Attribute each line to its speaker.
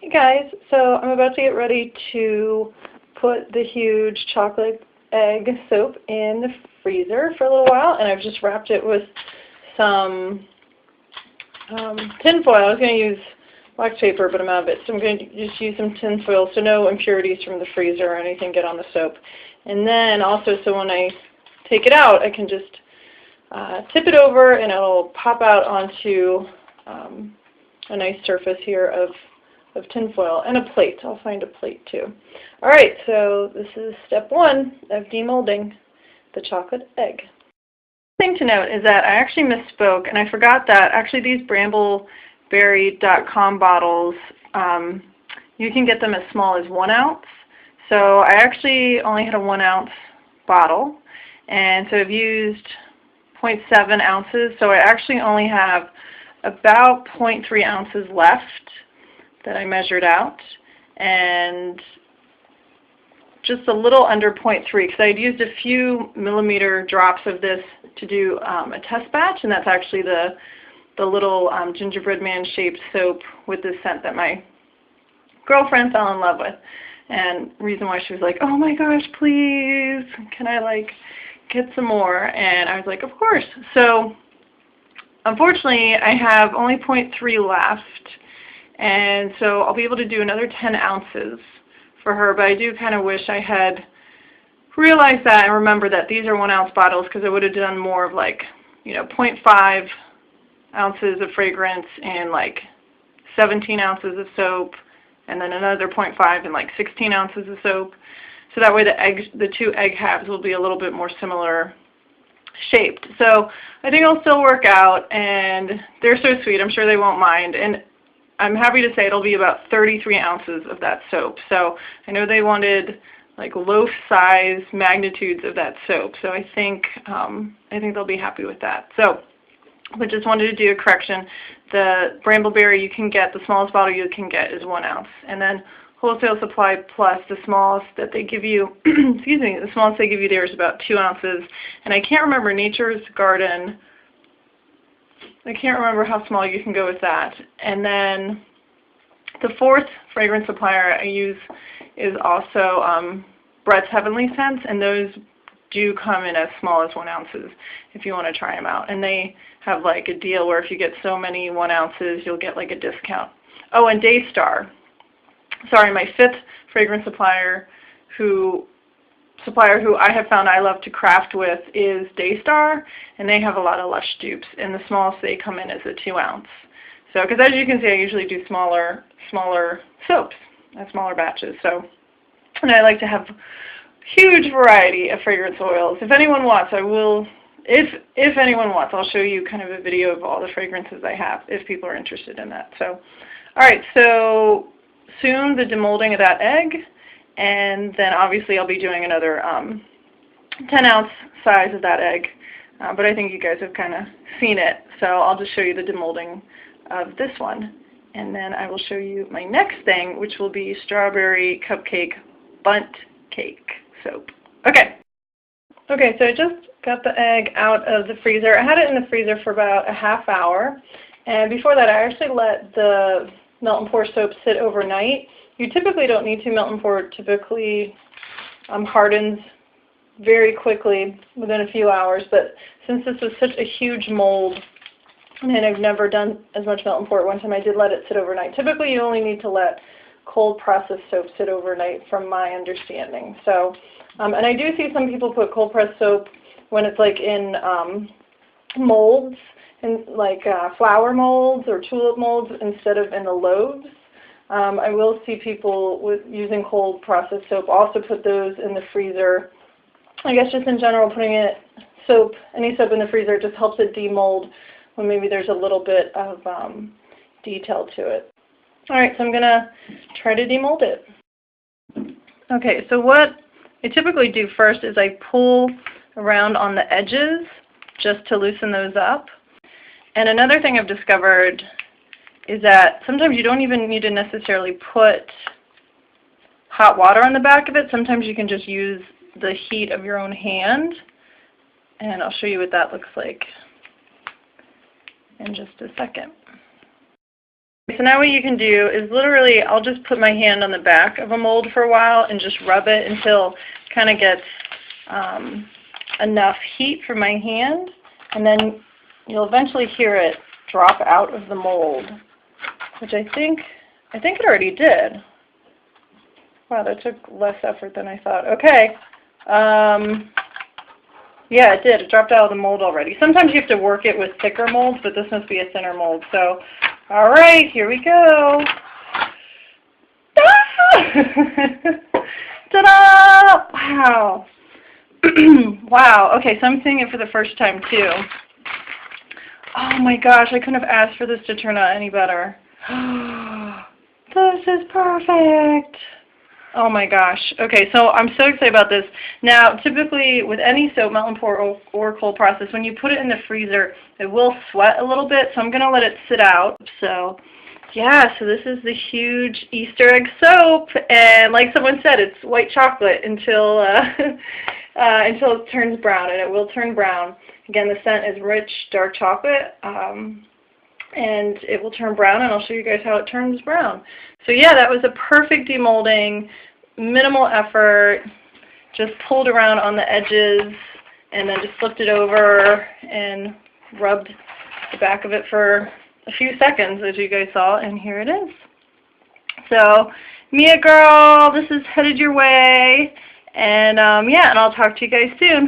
Speaker 1: Hey guys, so I'm about to get ready to put the huge chocolate egg soap in the freezer for a little while, and I've just wrapped it with some tin foil. I was going to use wax paper, but I'm out of it, so I'm going to just use some tin foil so no impurities from the freezer or anything get on the soap. And then also, so when I take it out, I can just tip it over and it'll pop out onto a nice surface here of tin foil and a plate. I'll find a plate too. Alright, so this is step one of demolding the chocolate egg. The thing to note is that I actually misspoke and I forgot that actually these brambleberry.com bottles, you can get them as small as 1 ounce. So I actually only had a 1 ounce bottle, and so I've used 0.7 ounces, so I actually only have about 0.3 ounces left that I measured out, and just a little under 0.3 because I had used a few millimeter drops of this to do a test batch, and that's actually the little gingerbread man shaped soap with this scent that my girlfriend fell in love with, and reason why she was like, oh my gosh, please, can I like get some more? And I was like, of course. So unfortunately I have only 0.3 left, and so I'll be able to do another 10 ounces for her, but I do kind of wish I had realized that and remembered that these are 1 ounce bottles, because I would have done more of like, 0.5 ounces of fragrance and like 17 ounces of soap, and then another 0.5 and like 16 ounces of soap. So that way the two egg halves will be a little bit more similar shaped. So I think it'll still work out, and they're so sweet. I'm sure they won't mind. And I'm happy to say it'll be about 33 ounces of that soap. So I know they wanted like loaf-size magnitudes of that soap. So I think they'll be happy with that. So but just wanted to do a correction. The Brambleberry you can get, the smallest bottle you can get is 1 ounce. And then Wholesale Supply Plus, the smallest that they give you, excuse me, the smallest they give you there is about 2 ounces. And I can't remember Nature's Garden. I can't remember how small you can go with that. And then the fourth fragrance supplier I use is also Brett's Heavenly Scents, and those do come in as small as 1 ounces if you want to try them out. And they have like a deal where if you get so many 1 ounces, you'll get like a discount. Oh, and Daystar. Sorry, my fifth fragrance supplier who I have found I love to craft with is Daystar, and they have a lot of Lush dupes, and the smallest they come in is a 2 ounce. So, because as you can see, I usually do smaller soaps and smaller batches. So, and I like to have huge variety of fragrance oils. If anyone wants, I will. If anyone wants, I'll show you kind of a video of all the fragrances I have if people are interested in that. So, all right. So soon the demolding of that egg. And then obviously I'll be doing another 10 ounce size of that egg, but I think you guys have kind of seen it, so I'll just show you the demolding of this one. And then I will show you my next thing, which will be strawberry cupcake bundt cake soap. Okay, so I just got the egg out of the freezer. I had it in the freezer for about a half hour, and before that I actually let the melt and pour soap sit overnight. You typically don't need to melt and pour. It typically hardens very quickly within a few hours, but since this was such a huge mold and I've never done as much melt and pour at one time, I did let it sit overnight. Typically you only need to let cold processed soap sit overnight from my understanding. So, and I do see some people put cold pressed soap when it's like in molds, in like flower molds or tulip molds instead of in the loaves. I will see people using cold processed soap also put those in the freezer. I guess just in general, putting any soap in the freezer just helps it demold when maybe there's a little bit of detail to it. Alright, so I'm going to try to demold it. Okay, so what I typically do first is I pull around on the edges just to loosen those up. And another thing I've discovered is that sometimes you don't even need to necessarily put hot water on the back of it. Sometimes you can just use the heat of your own hand, and I'll show you what that looks like in just a second. So now what you can do is literally, I'll just put my hand on the back of a mold for a while and just rub it until it kind of gets enough heat from my hand, and then you'll eventually hear it drop out of the mold, which I think it already did. Wow, that took less effort than I thought. Okay. Yeah, it did. It dropped out of the mold already. Sometimes you have to work it with thicker molds, but this must be a thinner mold. So, all right, here we go. Ta-da! Wow. Wow. Okay, so I'm seeing it for the first time, too. Oh, my gosh. I couldn't have asked for this to turn out any better. This is perfect. Oh my gosh. Okay, so I'm so excited about this. Now, typically with any soap, melt and pour, or cold process, when you put it in the freezer, it will sweat a little bit, so I'm going to let it sit out. So, yeah, so this is the huge Easter egg soap, and like someone said, it's white chocolate until until it turns brown, and it will turn brown. Again, the scent is rich, dark chocolate. And it will turn brown, and I'll show you guys how it turns brown. So yeah, that was a perfect demolding, minimal effort, just pulled around on the edges, and then just flipped it over and rubbed the back of it for a few seconds, as you guys saw, and here it is. So, Mia girl, this is headed your way, and yeah, and I'll talk to you guys soon.